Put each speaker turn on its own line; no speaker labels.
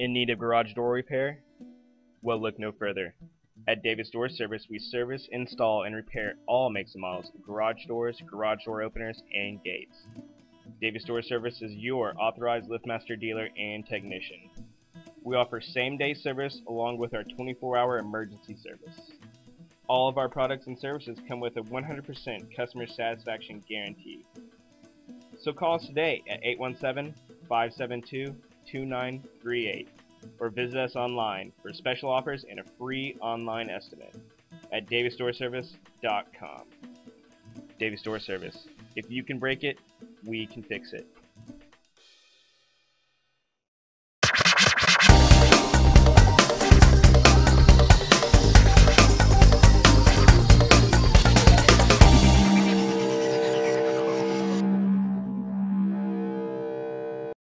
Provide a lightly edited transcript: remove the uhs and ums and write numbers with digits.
In need of garage door repair? Well, look no further. At Davis Door Service, we service, install, and repair all makes and models of garage doors, garage door openers, and gates. Davis Door Service is your authorized LiftMaster dealer and technician. We offer same-day service along with our 24-hour emergency service. All of our products and services come with a 100% customer satisfaction guarantee. So call us today at 817-572-2938 or visit us online for special offers and a free online estimate at davisdoorservice.com. Davis Door Service. If you can break it, we can fix it.